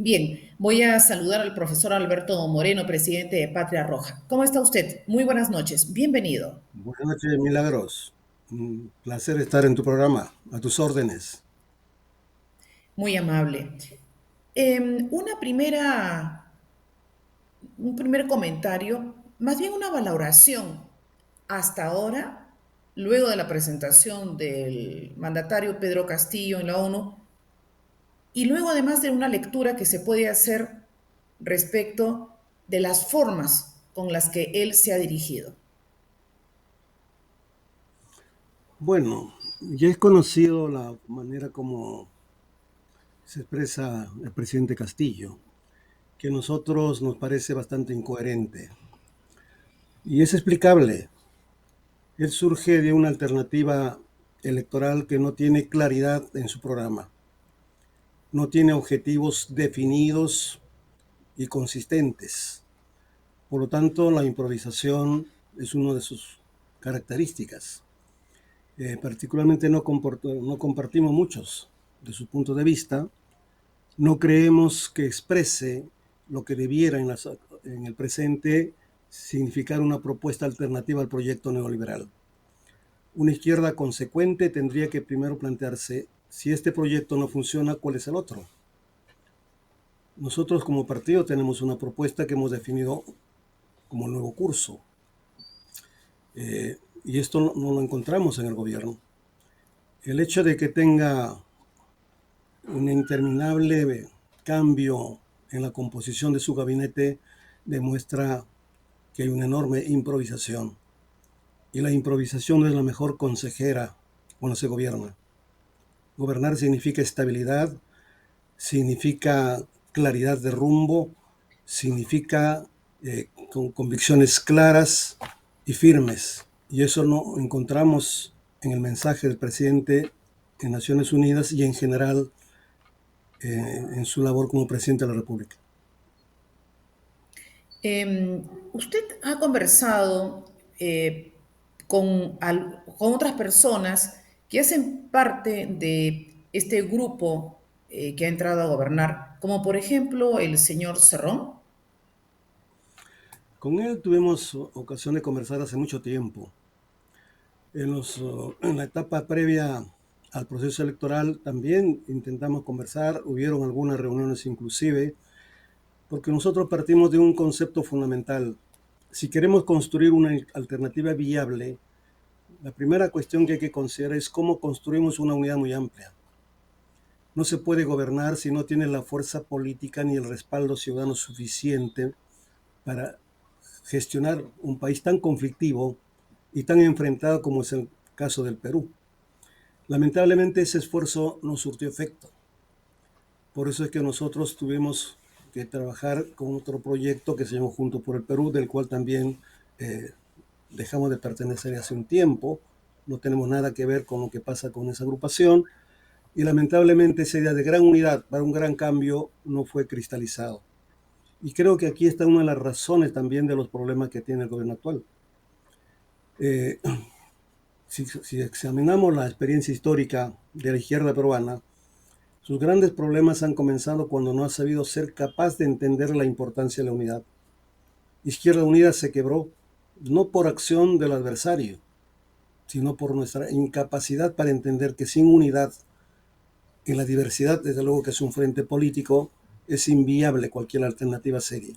Bien, voy a saludar al profesor Alberto Moreno, presidente de Patria Roja. ¿Cómo está usted? Muy buenas noches. Bienvenido. Buenas noches, Milagros. Un placer estar en tu programa, a tus órdenes. Muy amable. Una un primer comentario, más bien una valoración hasta ahora, luego de la presentación del mandatario Pedro Castillo en la ONU, y luego además de una lectura que se puede hacer respecto de las formas con las que él se ha dirigido. Bueno, ya es conocido la manera como se expresa el presidente Castillo, que a nosotros nos parece bastante incoherente. Y es explicable. Él surge de una alternativa electoral que no tiene claridad en su programa, no tiene objetivos definidos y consistentes. Por lo tanto, la improvisación es una de sus características. Particularmente no compartimos muchos de su punto de vista, no creemos que exprese lo que debiera en el presente significar una propuesta alternativa al proyecto neoliberal. Una izquierda consecuente tendría que primero plantearse, si este proyecto no funciona, ¿cuál es el otro? Nosotros como partido tenemos una propuesta que hemos definido como nuevo curso, y esto no lo encontramos en el gobierno. El hecho de que tenga un interminable cambio en la composición de su gabinete demuestra que hay una enorme improvisación. Y la improvisación no es la mejor consejera cuando se gobierna. Gobernar significa estabilidad, significa claridad de rumbo, significa con convicciones claras y firmes. Y eso lo encontramos en el mensaje del presidente en Naciones Unidas y en general en su labor como presidente de la República. Usted ha conversado con otras personas que hacen parte de este grupo que ha entrado a gobernar, como por ejemplo el señor Cerrón. Con él tuvimos ocasión de conversar hace mucho tiempo. En la etapa previa al proceso electoral también intentamos conversar, hubieron algunas reuniones inclusive, porque nosotros partimos de un concepto fundamental. Si queremos construir una alternativa viable, la primera cuestión que hay que considerar es cómo construimos una unidad muy amplia. No se puede gobernar si no tiene la fuerza política ni el respaldo ciudadano suficiente para gestionar un país tan conflictivo y tan enfrentado como es el caso del Perú. Lamentablemente ese esfuerzo no surtió efecto. Por eso es que nosotros tuvimos que trabajar con otro proyecto que se llamó Juntos por el Perú, del cual también eh, dejamos de pertenecer hace un tiempo. No tenemos nada que ver con lo que pasa con esa agrupación. Y lamentablemente esa idea de gran unidad para un gran cambio no fue cristalizado. Y creo que aquí está una de las razones también de los problemas que tiene el gobierno actual. Eh, si examinamos la experiencia histórica de la izquierda peruana, sus grandes problemas han comenzado cuando no ha sabido ser capaz de entender la importancia de la unidad. Izquierda Unida se quebró no por acción del adversario, sino por nuestra incapacidad para entender que sin unidad, en la diversidad, desde luego que es un frente político, es inviable cualquier alternativa seria.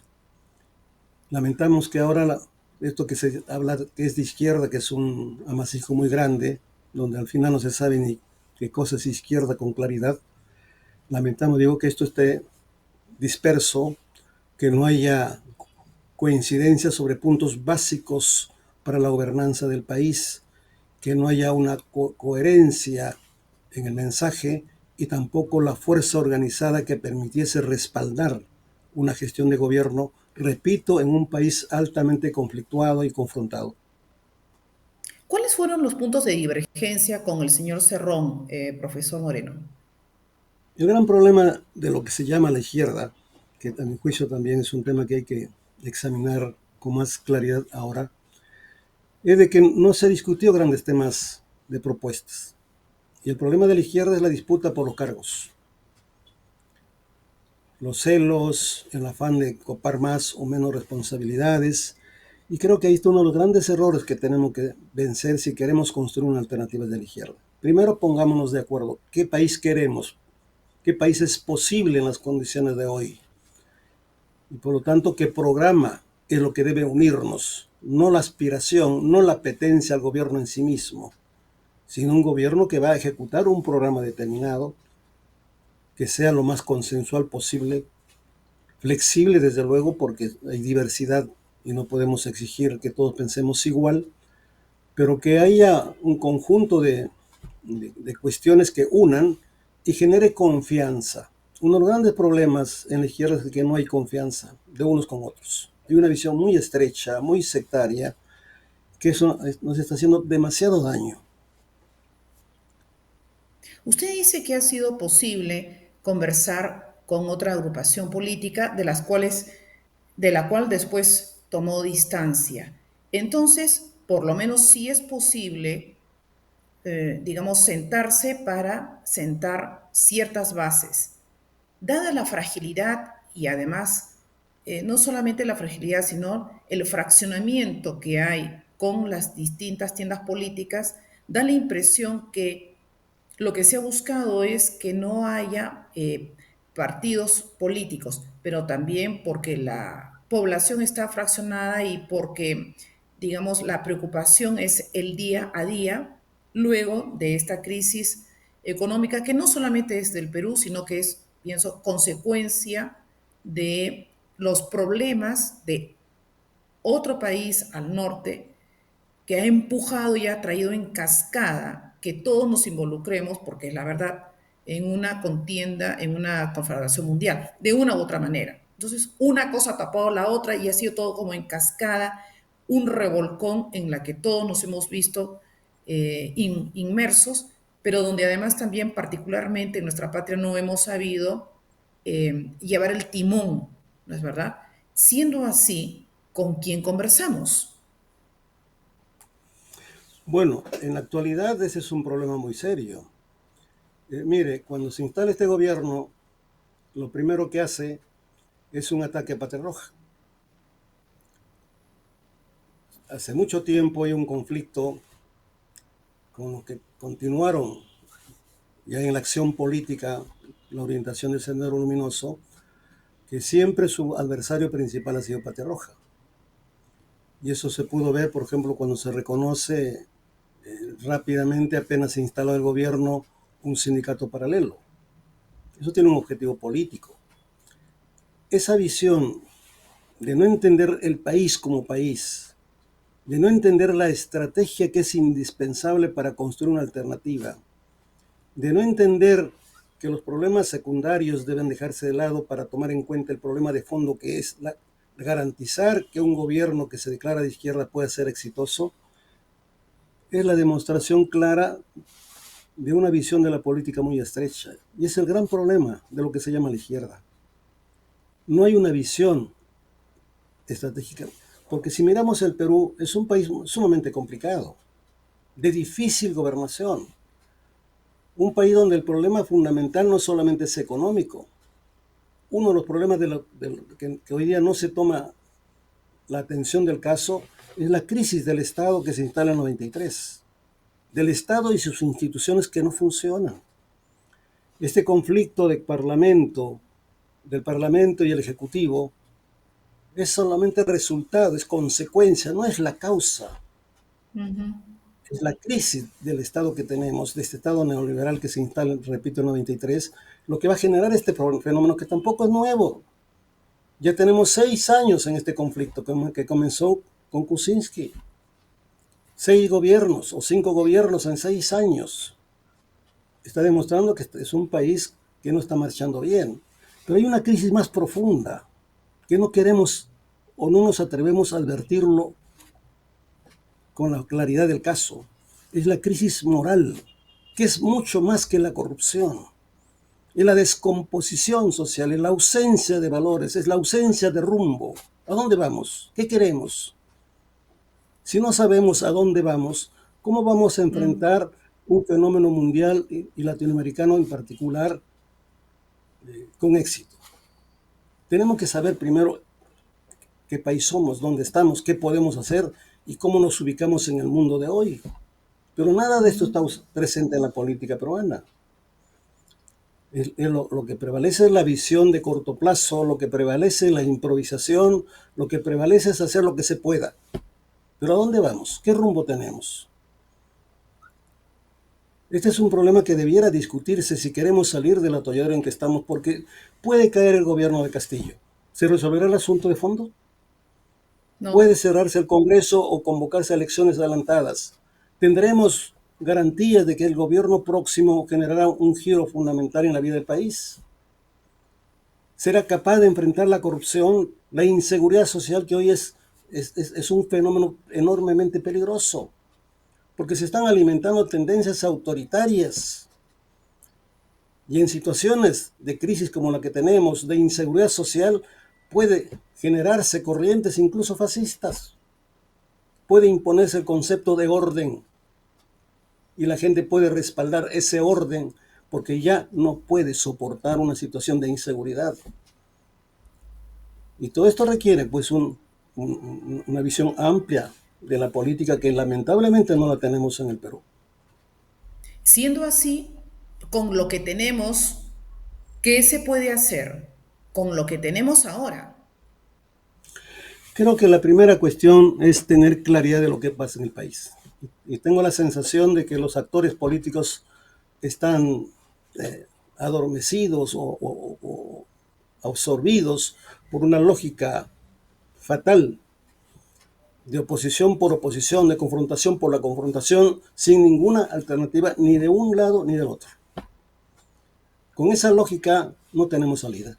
Lamentamos que ahora esto que se habla que es de izquierda, que es un amasijo muy grande, donde al final no se sabe ni qué cosa es izquierda con claridad. Lamentamos, digo, que esto esté disperso, que no haya coincidencia sobre puntos básicos para la gobernanza del país, que no haya una coherencia en el mensaje y tampoco la fuerza organizada que permitiese respaldar una gestión de gobierno, repito, en un país altamente conflictuado y confrontado. ¿Cuáles fueron los puntos de divergencia con el señor Cerrón, profesor Moreno? El gran problema de lo que se llama la izquierda, que a mi juicio también es un tema que hay que examinar con más claridad ahora, es de que no se discutió grandes temas de propuestas. Y el problema de la izquierda es la disputa por los cargos. los celos, el afán de copar más o menos responsabilidades. Y creo que ahí está uno de los grandes errores que tenemos que vencer si queremos construir una alternativa de la izquierda. Primero pongámonos de acuerdo, ¿qué país queremos? ¿Qué país es posible en las condiciones de hoy? Y por lo tanto, ¿qué programa es lo que debe unirnos? No la aspiración, no la apetencia al gobierno en sí mismo, sino un gobierno que va a ejecutar un programa determinado, que sea lo más consensual posible, flexible desde luego, porque hay diversidad y no podemos exigir que todos pensemos igual, pero que haya un conjunto de cuestiones que unan y genere confianza. Uno de los grandes problemas en la izquierda es que no hay confianza de unos con otros. Hay una visión muy estrecha, muy sectaria, que eso nos está haciendo demasiado daño. Usted dice que ha sido posible conversar con otra agrupación política de la cual después tomó distancia. Entonces, por lo menos sí es posible, digamos, sentarse para sentar ciertas bases. Dada la fragilidad y además, no solamente la fragilidad, sino el fraccionamiento que hay con las distintas tiendas políticas, da la impresión que lo que se ha buscado es que no haya partidos políticos, pero también porque la población está fraccionada y porque, digamos, la preocupación es el día a día luego de esta crisis económica que no solamente es del Perú, sino que es, pienso, consecuencia de los problemas de otro país al norte que ha empujado y ha traído en cascada que todos nos involucremos, porque es la verdad, en una contienda, en una confederación mundial, de una u otra manera. Entonces, una cosa ha tapado la otra y ha sido todo como en cascada, un revolcón en la que todos nos hemos visto inmersos, pero donde además también particularmente en nuestra patria no hemos sabido llevar el timón, ¿no es verdad? Siendo así, ¿con quién conversamos? Bueno, en la actualidad ese es un problema muy serio. Mire, cuando se instala este gobierno, lo primero que hace es un ataque a Patria Roja. Hace mucho tiempo hay un conflicto con los que continuaron ya en la acción política la orientación del Sendero Luminoso, que siempre su adversario principal ha sido Patria Roja. Y eso se pudo ver, por ejemplo, cuando se reconoce rápidamente, apenas se instaló el gobierno, un sindicato paralelo. Eso tiene un objetivo político. Esa visión de no entender el país como país, de no entender la estrategia que es indispensable para construir una alternativa, de no entender que los problemas secundarios deben dejarse de lado para tomar en cuenta el problema de fondo que es garantizar que un gobierno que se declara de izquierda pueda ser exitoso, es la demostración clara de una visión de la política muy estrecha. Y es el gran problema de lo que se llama la izquierda. No hay una visión estratégica, porque si miramos el Perú, es un país sumamente complicado, de difícil gobernación, un país donde el problema fundamental no solamente es económico. Uno de los problemas que hoy día no se toma la atención del caso es la crisis del Estado que se instala en el 93, del Estado y sus instituciones que no funcionan. Este conflicto del Parlamento y el Ejecutivo, es solamente resultado, es consecuencia, no es la causa. Uh -huh. Es la crisis del Estado que tenemos, de este Estado neoliberal que se instala, repito, en el 93, lo que va a generar este fenómeno que tampoco es nuevo. Ya tenemos 6 años en este conflicto que comenzó con Kuczynski. 6 gobiernos o 5 gobiernos en 6 años. Está demostrando que es un país que no está marchando bien. Pero hay una crisis más profunda que no queremos o no nos atrevemos a advertirlo con la claridad del caso. Es la crisis moral, que es mucho más que la corrupción. Es la descomposición social, es la ausencia de valores, es la ausencia de rumbo. ¿A dónde vamos? ¿Qué queremos? Si no sabemos a dónde vamos, ¿cómo vamos a enfrentar un fenómeno mundial y latinoamericano en particular con éxito? Tenemos que saber primero qué país somos, dónde estamos, qué podemos hacer y cómo nos ubicamos en el mundo de hoy. Pero nada de esto está presente en la política peruana. Lo que prevalece es la visión de corto plazo, lo que prevalece es la improvisación, lo que prevalece es hacer lo que se pueda. Pero ¿a dónde vamos? ¿Qué rumbo tenemos? Este es un problema que debiera discutirse si queremos salir del atolladero en que estamos, porque puede caer el gobierno de Castillo. ¿Se resolverá el asunto de fondo? Puede No. cerrarse el Congreso o convocarse a elecciones adelantadas. ¿Tendremos garantías de que el gobierno próximo generará un giro fundamental en la vida del país? ¿Será capaz de enfrentar la corrupción, la inseguridad social que hoy es un fenómeno enormemente peligroso? Porque se están alimentando tendencias autoritarias. Y en situaciones de crisis como la que tenemos, de inseguridad social, puede generarse corrientes incluso fascistas. Puede imponerse el concepto de orden y la gente puede respaldar ese orden porque ya no puede soportar una situación de inseguridad. Y todo esto requiere pues una visión amplia de la política que lamentablemente no la tenemos en el Perú. Siendo así, con lo que tenemos, ¿qué se puede hacer con lo que tenemos ahora? Creo que la primera cuestión es tener claridad de lo que pasa en el país. Y tengo la sensación de que los actores políticos están adormecidos o absorbidos por una lógica fatal de oposición por oposición, de confrontación por la confrontación, sin ninguna alternativa ni de un lado ni del otro. Con esa lógica no tenemos salida.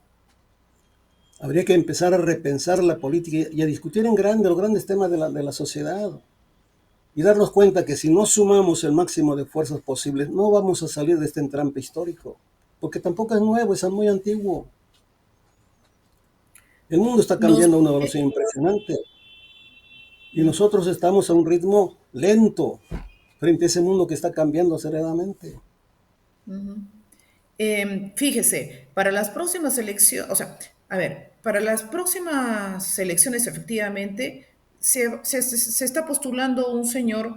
Habría que empezar a repensar la política y a discutir en grande los grandes temas de la sociedad y darnos cuenta que si no sumamos el máximo de fuerzas posibles, no vamos a salir de este entrampe histórico, porque tampoco es nuevo, es muy antiguo. El mundo está Nos, cambiando a una velocidad impresionante y nosotros estamos a un ritmo lento frente a ese mundo que está cambiando aceleradamente. Fíjese, para las próximas elecciones, o sea, a ver, para las próximas elecciones efectivamente se está postulando un señor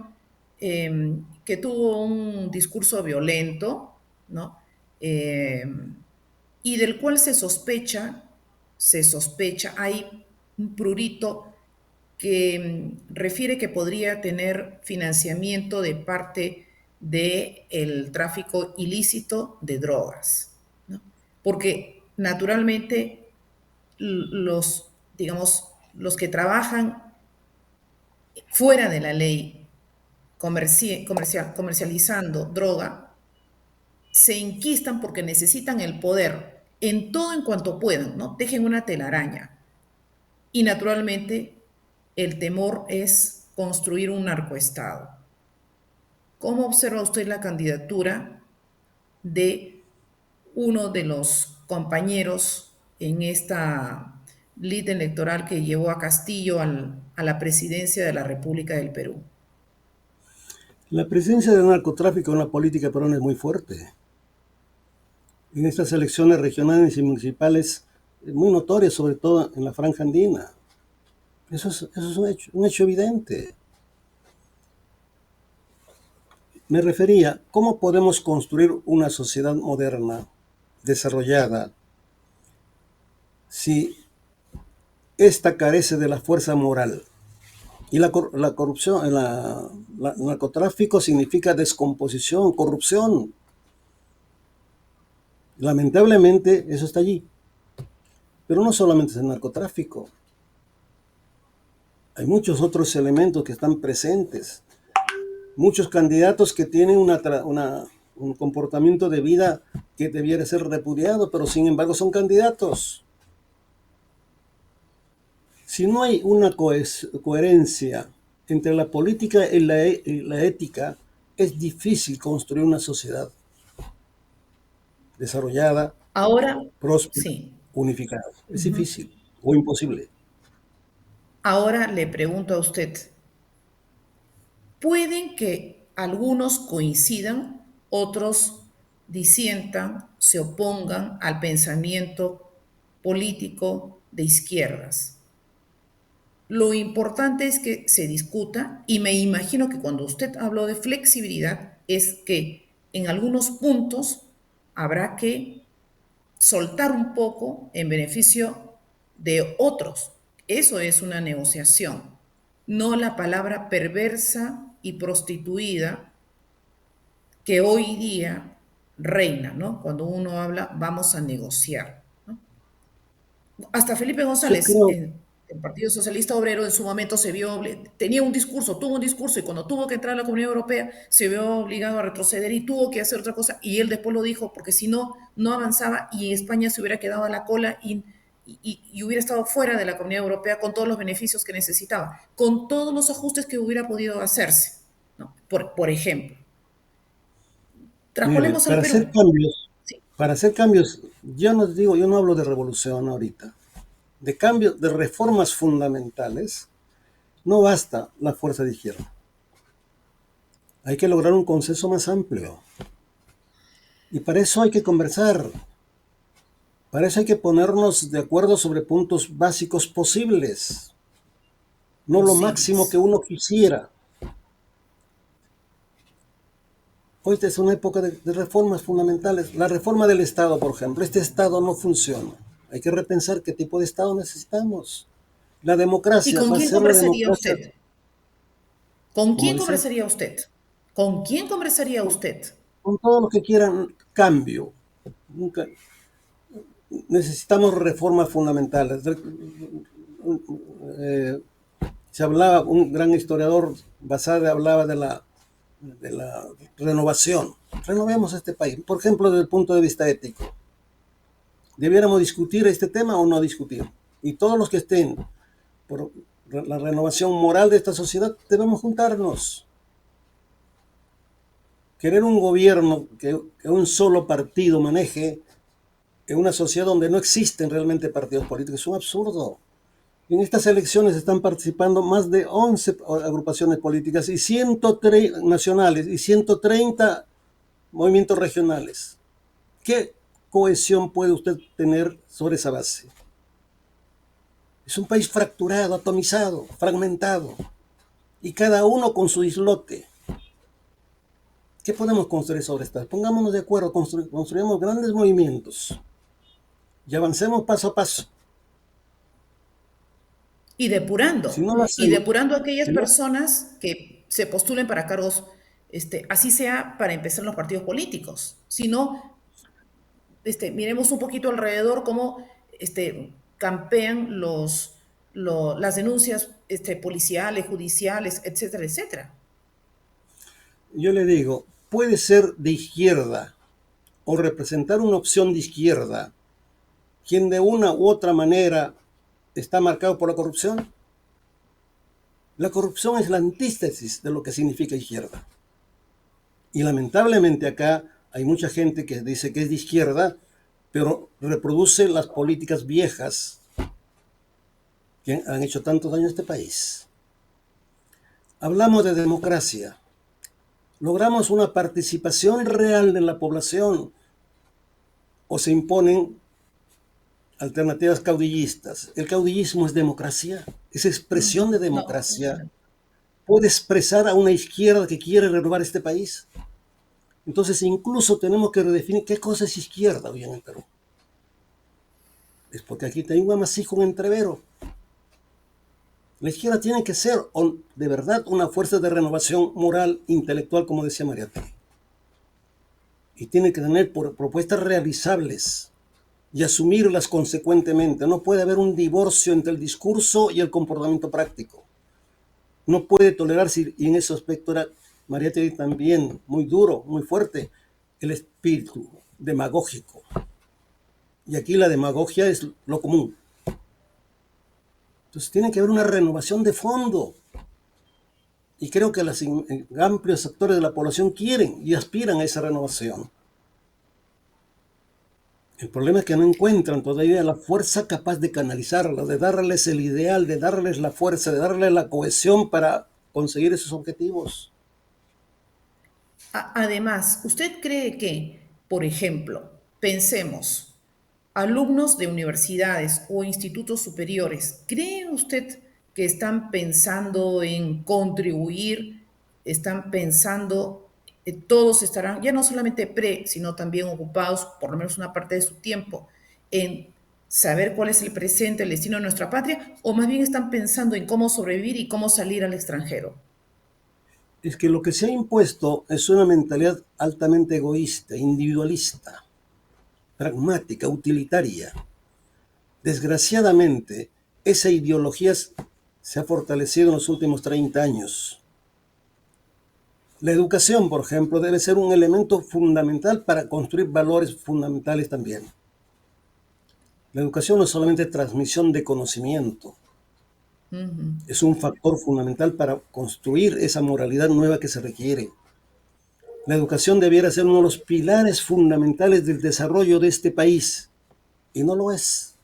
que tuvo un discurso violento, ¿no? Eh, y del cual hay un prurito que refiere que podría tener financiamiento de parte del tráfico ilícito de drogas, ¿no? Porque naturalmente digamos, los que trabajan fuera de la ley comercializando droga se inquistan porque necesitan el poder en todo en cuanto puedan, ¿no? Tejen una telaraña. Y naturalmente el temor es construir un narcoestado. ¿Cómo observa usted la candidatura de uno de los compañeros en esta lid electoral que llevó a Castillo a la presidencia de la República del Perú? La presencia del narcotráfico en la política peruana es muy fuerte. En estas elecciones regionales y municipales es muy notoria, sobre todo en la franja andina. Eso es un hecho evidente. Me refería, ¿cómo podemos construir una sociedad moderna, desarrollada, si esta carece de la fuerza moral? Y la corrupción, el narcotráfico significa descomposición, corrupción. Lamentablemente eso está allí. Pero no solamente es el narcotráfico. Hay muchos otros elementos que están presentes. Muchos candidatos que tienen un comportamiento de vida que debiera ser repudiado, pero sin embargo son candidatos. Si no hay una coherencia entre la política y la ética, es difícil construir una sociedad desarrollada, Ahora, próspera, sí. unificada. Es difícil o imposible. Ahora le pregunto a usted, pueden que algunos coincidan, otros disientan, se opongan al pensamiento político de izquierdas. Lo importante es que se discuta y me imagino que cuando usted habló de flexibilidad es que en algunos puntos habrá que soltar un poco en beneficio de otros. Eso es una negociación, no la palabra perversa y prostituida que hoy día reina, ¿no? Cuando uno habla, vamos a negociar, ¿no? Hasta Felipe Yo González, creo, en el Partido Socialista Obrero, en su momento se vio, tenía un discurso, tuvo un discurso, y cuando tuvo que entrar a la Comunidad Europea, se vio obligado a retroceder y tuvo que hacer otra cosa, y él después lo dijo, porque si no, no avanzaba y España se hubiera quedado a la cola y hubiera estado fuera de la Comunidad Europea con todos los beneficios que necesitaba, con todos los ajustes que hubiera podido hacerse, ¿no? Por ejemplo, mire, trasponemos al Perú. Sí, para hacer cambios, yo no digo, yo no hablo de revolución ahorita, de cambios, de reformas fundamentales, no basta la fuerza de izquierda. Hay que lograr un consenso más amplio. Y para eso hay que conversar. Para eso hay que ponernos de acuerdo sobre puntos básicos posibles, no lo máximo que posibles. uno quisiera. Hoy es una época de reformas fundamentales. La reforma del Estado, por ejemplo. Este Estado no funciona. Hay que repensar qué tipo de Estado necesitamos. La ¿Y democracia con va a quién ser la conversaría democracia, usted? ¿Con como quién dice, conversaría usted? ¿Con quién conversaría usted? con todos los que quieran cambio. Nunca, necesitamos reformas fundamentales. Eh, se hablaba, un gran historiador Basade hablaba de la renovación. Renovemos este país. Por ejemplo, desde el punto de vista ético. ¿Debiéramos discutir este tema o no discutir? Y todos los que estén por la renovación moral de esta sociedad, debemos juntarnos. Querer un gobierno que un solo partido maneje en una sociedad donde no existen realmente partidos políticos es un absurdo. En estas elecciones están participando más de 11 agrupaciones políticas y 130 nacionales y 130 movimientos regionales. ¿Qué cohesión puede usted tener sobre esa base? Es un país fracturado, atomizado, fragmentado, y cada uno con su islote. ¿Qué podemos construir sobre esta? Pongámonos de acuerdo, construyamos grandes movimientos y avancemos paso a paso. Y Si depurando, no lo y hacemos, depurando a aquellas si no, personas que se postulen para cargos, así sea para empezar los partidos políticos. Si no, miremos un poquito alrededor cómo campean las denuncias policiales, judiciales, etcétera, etcétera. yo le digo, puede ser de izquierda o representar una opción de izquierda quien de una u otra manera está marcado por la corrupción. La corrupción es la antítesis de lo que significa izquierda. Y lamentablemente acá hay mucha gente que dice que es de izquierda, pero reproduce las políticas viejas que han hecho tanto daño a este país. Hablamos de democracia. Logramos una participación real de la población o se imponen alternativas caudillistas. El caudillismo es democracia, es expresión de No, democracia. Puede expresar a una izquierda que quiere renovar este país. Entonces incluso tenemos que redefinir qué cosa es izquierda hoy en el Perú. Es porque aquí hay un amasijo, un entrevero. La izquierda tiene que ser de verdad una fuerza de renovación moral, intelectual, como decía Mariátegui. Y tiene que tener propuestas realizables y asumirlas consecuentemente. No puede haber un divorcio entre el discurso y el comportamiento práctico. No puede tolerarse, y en ese aspecto era Mariátegui también muy duro, muy fuerte, el espíritu demagógico. Y aquí la demagogia es lo común. Entonces tiene que haber una renovación de fondo. Y creo que los amplios sectores de la población quieren y aspiran a esa renovación. El problema es que no encuentran todavía la fuerza capaz de canalizarla, de darles el ideal, de darles la fuerza, de darles la cohesión para conseguir esos objetivos. Además, ¿usted cree que, por ejemplo, pensemos, alumnos de universidades o institutos superiores, ¿cree usted que están pensando en contribuir? ¿Están pensando, todos estarán, ya no solamente sino también ocupados, por lo menos una parte de su tiempo, en saber cuál es el presente, el destino de nuestra patria, o más bien están pensando en cómo sobrevivir y cómo salir al extranjero? Es que lo que se ha impuesto es una mentalidad altamente egoísta, individualista, pragmática, utilitaria. Desgraciadamente, esa ideología se ha fortalecido en los últimos 30 años. La educación, por ejemplo, debe ser un elemento fundamental para construir valores fundamentales también. La educación no es solamente transmisión de conocimiento, Ujú. es un factor fundamental para construir esa moralidad nueva que se requiere. La educación debiera ser uno de los pilares fundamentales del desarrollo de este país, y no lo es.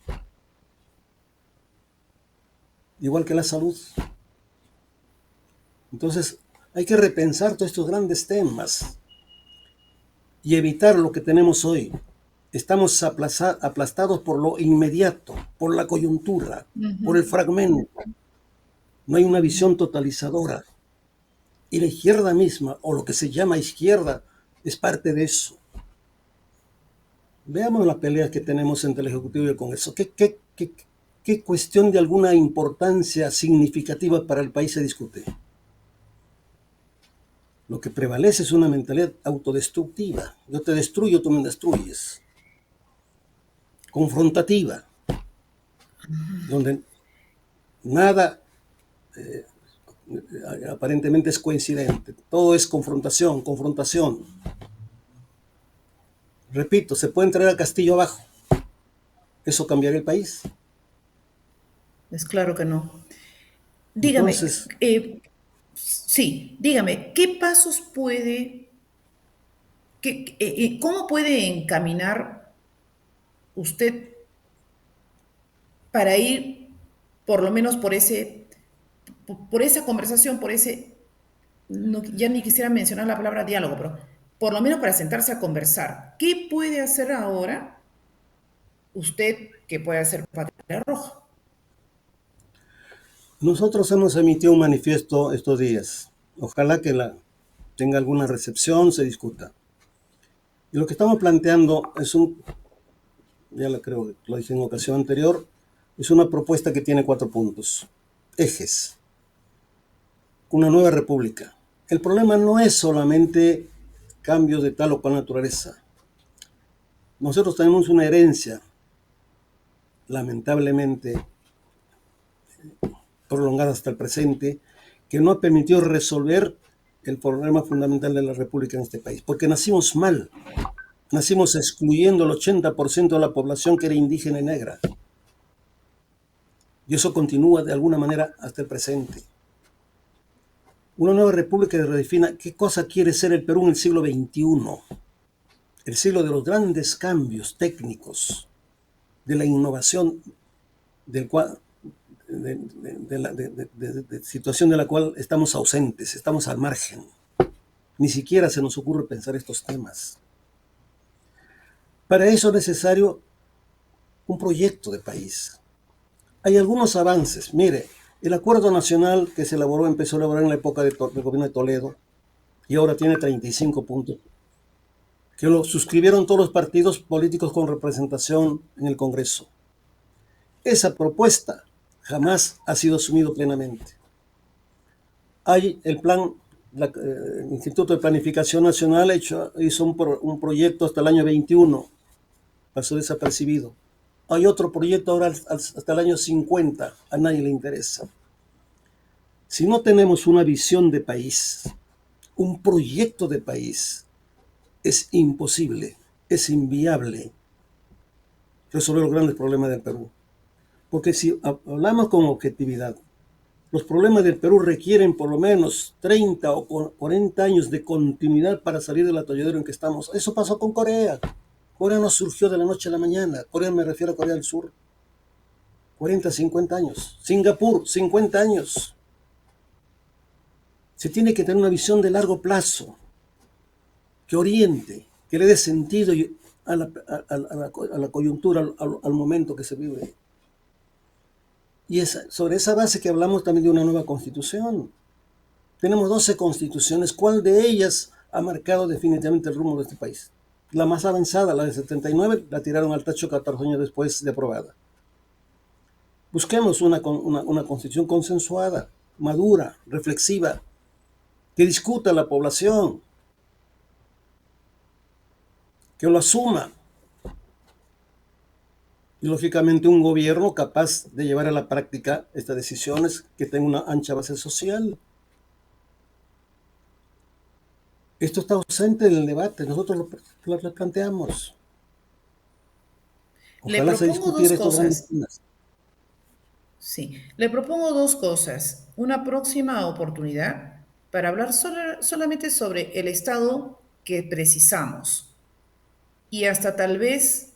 Igual que la salud. Entonces, hay que repensar todos estos grandes temas y evitar lo que tenemos hoy. Estamos aplastados por lo inmediato, por la coyuntura, por el fragmento. No hay una visión totalizadora. Y la izquierda misma, o lo que se llama izquierda, es parte de eso. Veamos las peleas que tenemos entre el Ejecutivo y el Congreso. ¿Qué cuestión de alguna importancia significativa para el país se discute? Lo que prevalece es una mentalidad autodestructiva. Yo te destruyo, tú me destruyes. Confrontativa, donde nada aparentemente es coincidente. Todo es confrontación, confrontación. Repito, se puede traer a Castillo abajo. ¿Eso cambiaría el país? Es claro que no. Dígame, Entonces, sí, dígame, ¿qué pasos puede, cómo puede encaminar usted para ir por lo menos por esa conversación, por ese, ya ni quisiera mencionar la palabra diálogo, pero por lo menos para sentarse a conversar? ¿Qué puede hacer ahora usted que puede hacer Patria Roja? nosotros hemos emitido un manifiesto estos días. Ojalá que tenga alguna recepción, se discuta. Y lo que estamos planteando es ya lo creo, lo dije en ocasión anterior, es una propuesta que tiene 4 puntos. Ejes. Una nueva república. El problema no es solamente cambios de tal o cual naturaleza. Nosotros tenemos una herencia, lamentablemente prolongada hasta el presente, que no ha permitido resolver el problema fundamental de la república en este país, porque nacimos mal. Nacimos excluyendo al 80% de la población que era indígena y negra. Y eso continúa de alguna manera hasta el presente. Una nueva república que redefina qué cosa quiere ser el Perú en el siglo XXI, el siglo de los grandes cambios técnicos, de la innovación, del cual, de situación de la cual estamos ausentes, estamos al margen. Ni siquiera se nos ocurre pensar estos temas. Para eso es necesario un proyecto de país. Hay algunos avances. Mire, el acuerdo nacional que se elaboró, empezó a elaborar en la época del gobierno de Toledo y ahora tiene 35 puntos, que lo suscribieron todos los partidos políticos con representación en el Congreso. Esa propuesta jamás ha sido asumido plenamente. Hay el plan, el Instituto de Planificación Nacional hizo un proyecto hasta el año 21, pasó desapercibido. Hay otro proyecto ahora hasta el año 50, a nadie le interesa. Si no tenemos una visión de país, un proyecto de país, es imposible, es inviable resolver los grandes problemas del Perú. Porque si hablamos con objetividad, los problemas del Perú requieren por lo menos 30 o 40 años de continuidad para salir del atolladero en que estamos. Eso pasó con Corea. Corea no surgió de la noche a la mañana. Corea, me refiero a Corea del Sur. 40, 50 años. Singapur, 50 años. Se tiene que tener una visión de largo plazo, que oriente, que le dé sentido a la coyuntura, al momento que se vive. Y es sobre esa base que hablamos también de una nueva constitución. Tenemos 12 constituciones. ¿Cuál de ellas ha marcado definitivamente el rumbo de este país? La más avanzada, la de 79, la tiraron al tacho 14 años después de aprobada. Busquemos una constitución consensuada, madura, reflexiva, que discuta a la población, que lo asuma. Y lógicamente un gobierno capaz de llevar a la práctica estas decisiones que tenga una ancha base social. Esto está ausente del debate, nosotros lo planteamos. Le Ojalá se propongo dos discutiera estos grandes cosas. temas. Sí, le propongo dos cosas. Una próxima oportunidad para hablar solamente sobre el estado que precisamos y hasta tal vez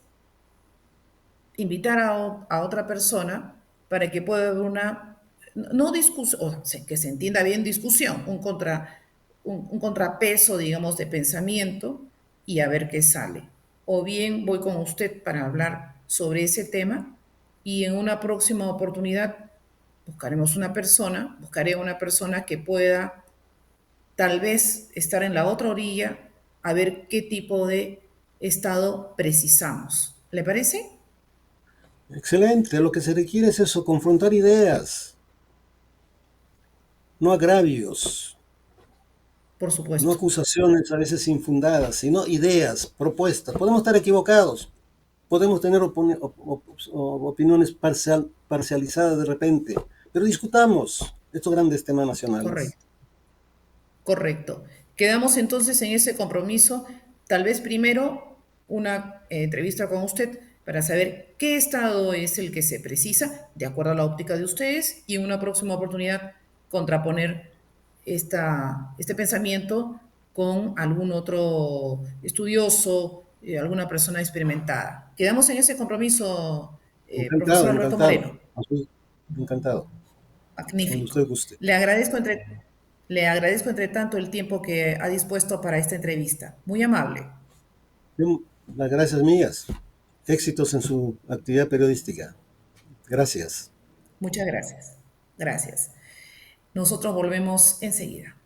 invitar a otra persona para que pueda haber una, no discusión, o sea, que se entienda bien discusión, un contrapeso, digamos, de pensamiento y a ver qué sale. O bien voy con usted para hablar sobre ese tema y en una próxima oportunidad buscaré una persona que pueda tal vez estar en la otra orilla a ver qué tipo de estado precisamos. ¿Le parece? Excelente, lo que se requiere es eso, confrontar ideas, no agravios, Por no supuesto. acusaciones a veces infundadas, sino ideas, propuestas. Podemos estar equivocados, podemos tener opiniones parcializadas de repente, pero discutamos estos grandes temas nacionales. Correcto. Correcto. Quedamos entonces en ese compromiso, tal vez primero una entrevista con usted para saber qué estado es el que se precisa, de acuerdo a la óptica de ustedes, y en una próxima oportunidad contraponer este pensamiento con algún otro estudioso, alguna persona experimentada. Quedamos en ese compromiso, profesor Encantado, Alberto encantado. Moreno. Encantado. Cuando Magnífico. usted guste. Le agradezco entre tanto el tiempo que ha dispuesto para esta entrevista. Muy amable. Las gracias mías. Éxitos en su actividad periodística. Gracias. Muchas gracias. Gracias. Nosotros volvemos enseguida.